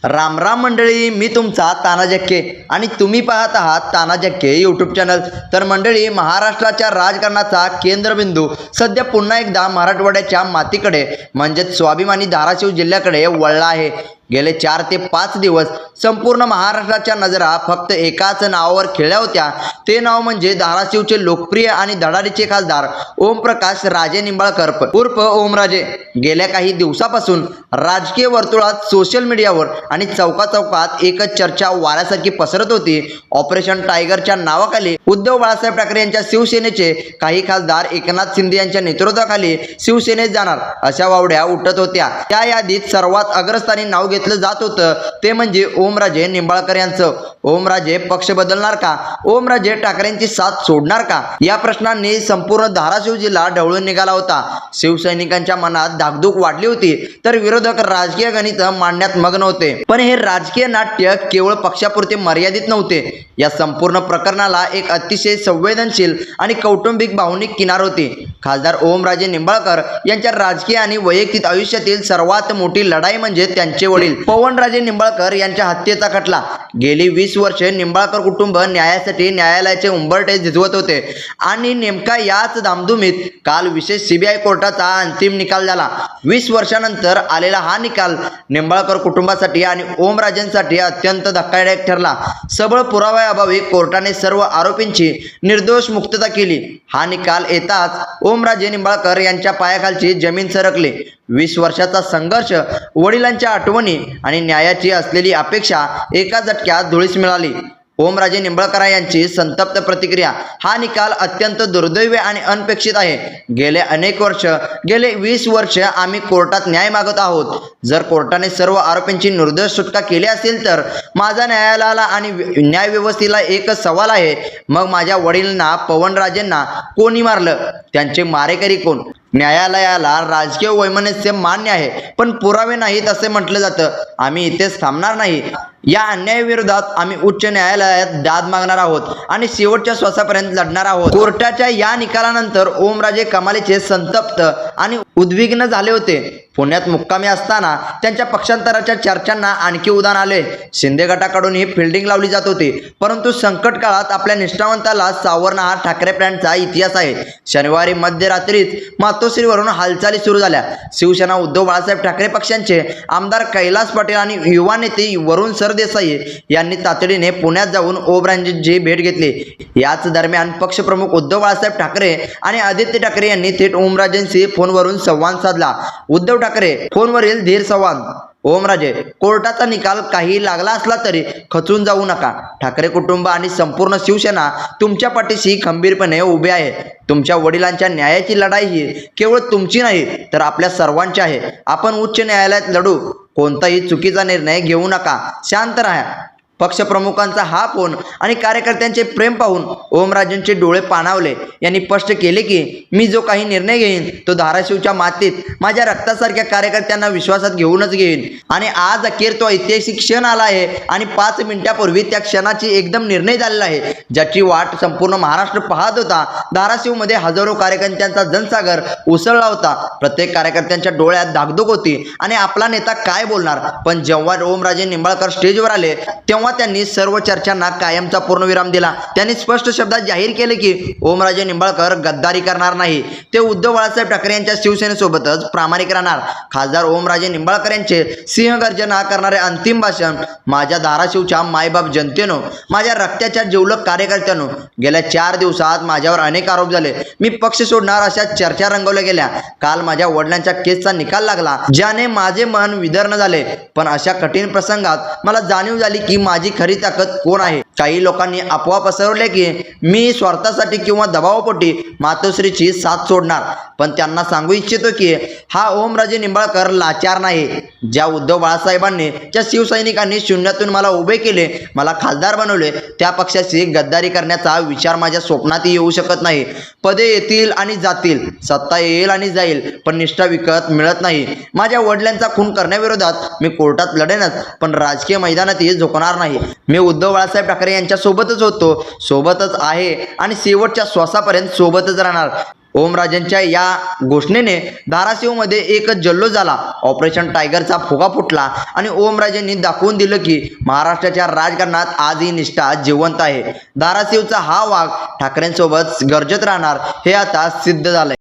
राम राम मंडळी, मी तुमचा ताना जक्के आणि तुम्ही पाहत आहात ताना जक्के यूट्यूब चॅनल। तर मंडळी, महाराष्ट्राच्या राजकारणाचा केंद्रबिंदू सध्या पुन्हा एकदा मराठवाड्याच्या मातीकडे म्हणजेच स्वाभिमानी धाराशिव जिल्ह्याकडे वळला आहे। गेले 4 ते 5 दिवस संपूर्ण महाराष्ट्राच्या नजरा फक्त एकाच नावावर खिळल्या होत्या। ते नाव म्हणजे धाराशिवचे लोकप्रिय आणि धडाडीचे खासदार ओमप्रकाश राजे निंबाळकर उर्फ ओमराजे। गेल्या काही दिवसापासून राजकीय वर्तुळात, सोशल मीडियावर आणि चौकाचौकात एकच चर्चा वाऱ्यासारखी पसरत होती। ऑपरेशन टायगरच्या नावाखाली उद्धव बाळासाहेब ठाकरे यांच्या शिवसेनेचे काही खासदार एकनाथ शिंदे यांच्या नेतृत्वाखाली शिवसेनेत जाणार अशा वावड्या उठत होत्या। त्या यादीत सर्वात अग्रस्थानी नाव घेतलं जात होतं ते म्हणजे ओमराजे निंबाळकर यांचं। ओमराजे पक्ष बदलणार का? ओमराजे ठाकरेंची साथ सोडणार का? या प्रश्नांनी संपूर्ण धाराशिव जिल्हा ढवळून निघाला होता। शिवसैनिकांच्या मनात धाकधूक वाढली होती, तर विरोधक राजकीय गणित मांडण्यात मग्न होते। पण हे राजकीय नाट्य केवळ पक्षापुरते मर्यादित नव्हते। या संपूर्ण प्रकरणाला एक अतिशय संवेदनशील आणि कौटुंबिक भावनिक किनार होती। खासदार ओमराजे निंबाळकर यांच्या राजकीय आणि वैयक्तिक आयुष्यातील सर्वात मोठी लढाई म्हणजे त्यांचे वडील पवनराजे निंबाळकर यांच्या हत्येचा खटला। गेली 20 वर्षे निंबाळकर कुटुंब न्यायासाठी न्यायालयाचे उंबरठे झिजवत होते आणि नेमका याच धामधुमीत काल विशेष सीबीआय कोर्टाचा अंतिम निकाल झाला। 20 वर्षांनंतर आलेला हा निकाल निंबाळकर कुटुंबासाठी आणि ओमराजेंसाठी अत्यंत धक्कादायक ठरला। सबळ पुराव्याअभावी कोर्टाने सर्व आरोपींची निर्दोष मुक्तता केली। हा निकाल येताच ओमराजे निंबाळकर यांच्या पायाखालची जमीन सरकली। 20 वर्षाचा संघर्ष, वडिलांच्या आठवणी आणि न्यायाची असलेली अपेक्षा एका झटक्यात धुळीस मिळाली। ओमराजे निंबाळकर यांची संतप्त प्रतिक्रिया। हा निकाल अत्यंत दुर्दैवी आणि अनपेक्षित आहे। गेले 20 वर्ष आम्ही कोर्टात न्याय मागत आहोत। जर कोर्टाने सर्व आरोपींची निर्दोष सुटका केली असेल तर माझा न्यायालयाला आणि न्यायव्यवस्थेला एकच सवाल आहे, मग माझ्या वडिलांना, पवनराजेंना कोणी मारलं? त्यांचे मारेकरी कोण? न्यायालयाला राजकीय वैमनस्य मान्य आहे, पण पुरावे नाहीत असे म्हटलं जातं। आम्ही इथेच थांबणार नाही। या अन्यायाविरोधात आम्ही उच्च न्यायालयात दाद मागणार आहोत आणि शेवटच्या श्वासापर्यंत लढणार आहोत। कोर्टाच्या या निकालानंतर ओमराजे कमालीचे संतप्त आणि उद्विग्न झाले होते। पुण्यात मुक्कामी असताना त्यांच्या पक्षांतराच्या चर्चांना आणखी उधाण आले। शिंदे गटाकडून ही फिल्डिंग लावली जात होती, परंतु संकट काळात आपल्या निष्ठावंताला सावरणं हा ठाकरे ब्रँडचा इतिहास आहे। शनिवारी मध्यरात्रीच मातोश्रीवरून हालचाली सुरू झाल्या। शिवसेना, उद्धव बाळासाहेब ठाकरे पक्षांचे आमदार कैलास पाटील आणि युवा नेते वरुण सरदेसाई यांनी तातडीने पुण्यात जाऊन ओमराजेंची भेट घेतली। याच दरम्यान पक्षप्रमुख उद्धव बाळासाहेब ठाकरे आणि आदित्य ठाकरे यांनी थेट ओमराजेंशी फोनवरून संवाद साधला। उद्धव ठाकरे फोनवरील धीर संवाद: ओमराजे, कोर्टाचा निकाल काही लागला असला तरी खचून जाऊ नका। ठाकरे कुटुंब आणि संपूर्ण शिवसेना तुमच्या पाठीशी खंबीरपणे उभे आहे। तुमच्या वडिलांच्या न्यायाची लढाई ही केवळ तुमची नाही, तर आपल्या सर्वांची आहे। आपण उच्च न्यायालयात लढू। कोणताही चुकीचा निर्णय घेऊ नका, शांत राहा। पक्षप्रमुखांचा हा फोन आणि कार्यकर्त्यांचे प्रेम पाहून ओमराजेंचे डोळे पाणावले। यांनी स्पष्ट केले की मी जो काही निर्णय घेईन तो धाराशिवच्या मातीत माझ्या रक्तासारख्या कार्यकर्त्यांना विश्वासात घेऊनच घेईन। आणि आज अखेर तो ऐतिहासिक क्षण आला आहे आणि 5 मिनिटांपूर्वी त्या क्षणाची एकदम निर्णय झालेला आहे, ज्याची वाट संपूर्ण महाराष्ट्र पाहत होता। धाराशिवमध्ये हजारो कार्यकर्त्यांचा जनसागर उसळला होता। प्रत्येक कार्यकर्त्यांच्या डोळ्यात धाकधूक होती आणि आपला नेता काय बोलणार। पण जेव्हा ओमराजे निंबाळकर स्टेजवर आले तेव्हा त्यांनी सर्व चर्चांना कायमचा पूर्णविराम दिला। त्यांनी स्पष्ट शब्दात जाहीर केले की ओमराजे निंबाळकर गद्दारी करणार नाही। ते उद्धव बाळासाहेब ठाकरे यांच्या शिवसेनेसोबतच प्रामाणिक राहणार। खासदार ओमराजे निंबाळकर यांचे सिंहगर्जना करणारे अंतिम भाषण: माझ्या धाराशिवच्या मायबाप जनतेनो, माझ्या रक्ताच्या जिवलग कार्यकर्त्यांनो, गेल्या 4 दिवसात माझ्यावर अनेक आरोप झाले। मी पक्ष सोडणार अशा चर्चा रंगवल्या गेल्या। काल माझ्या वडिलांच्या केसचा निकाल लागला, ज्याने माझे मन विदीर्ण झाले। पण अशा कठीण प्रसंगात मला जाणीव झाली की माझी खरी ताकद कोण आहे। काही लोकांनी अफवा पसरवल्या की मी स्वार्थासाठी किंवा दबावापोटी मातोश्रीची साथ सोडणार, पण त्यांना सांगू इच्छितो की हा ओमराजे निंबाळकर लाचार नाही। ज्या उद्धव बाळासाहेबांनी, ज्या शिवसैनिकांनी शून्यातून मला उभे केले, मला खासदार बनवले, त्या पक्षाची गद्दारी करण्याचा विचार माझ्या स्वप्नातही येऊ शकत नाही। पदे येतील आणि जातील, सत्ता येईल आणि जाईल, पण निष्ठा विकत मिळत नाही। माझ्या वडिलांचा खून करण्याविरोधात मी कोर्टात लढेनच, पण राजकीय मैदानातही झुकणार नाही। मी उद्धव बाळासाहेब ठाकरे यांच्या सोबतच होतो, सोबतच आहे आणि शेवटच्या श्वासापर्यंत सोबतच राहणार। ओमराजेंच्या या घोषणेने धाराशिवमध्ये एक जल्लोष झाला. ऑपरेशन टायगरचा फुगा फुटला आणि ओमराजेंनी दाखवून दिलं की महाराष्ट्राच्या राजकारणात आजही निष्ठा जिवंत आहे. धाराशिवचा हा वाघ ठाकरेंसोबत गरजत राहणार हे आता सिद्ध झालंय.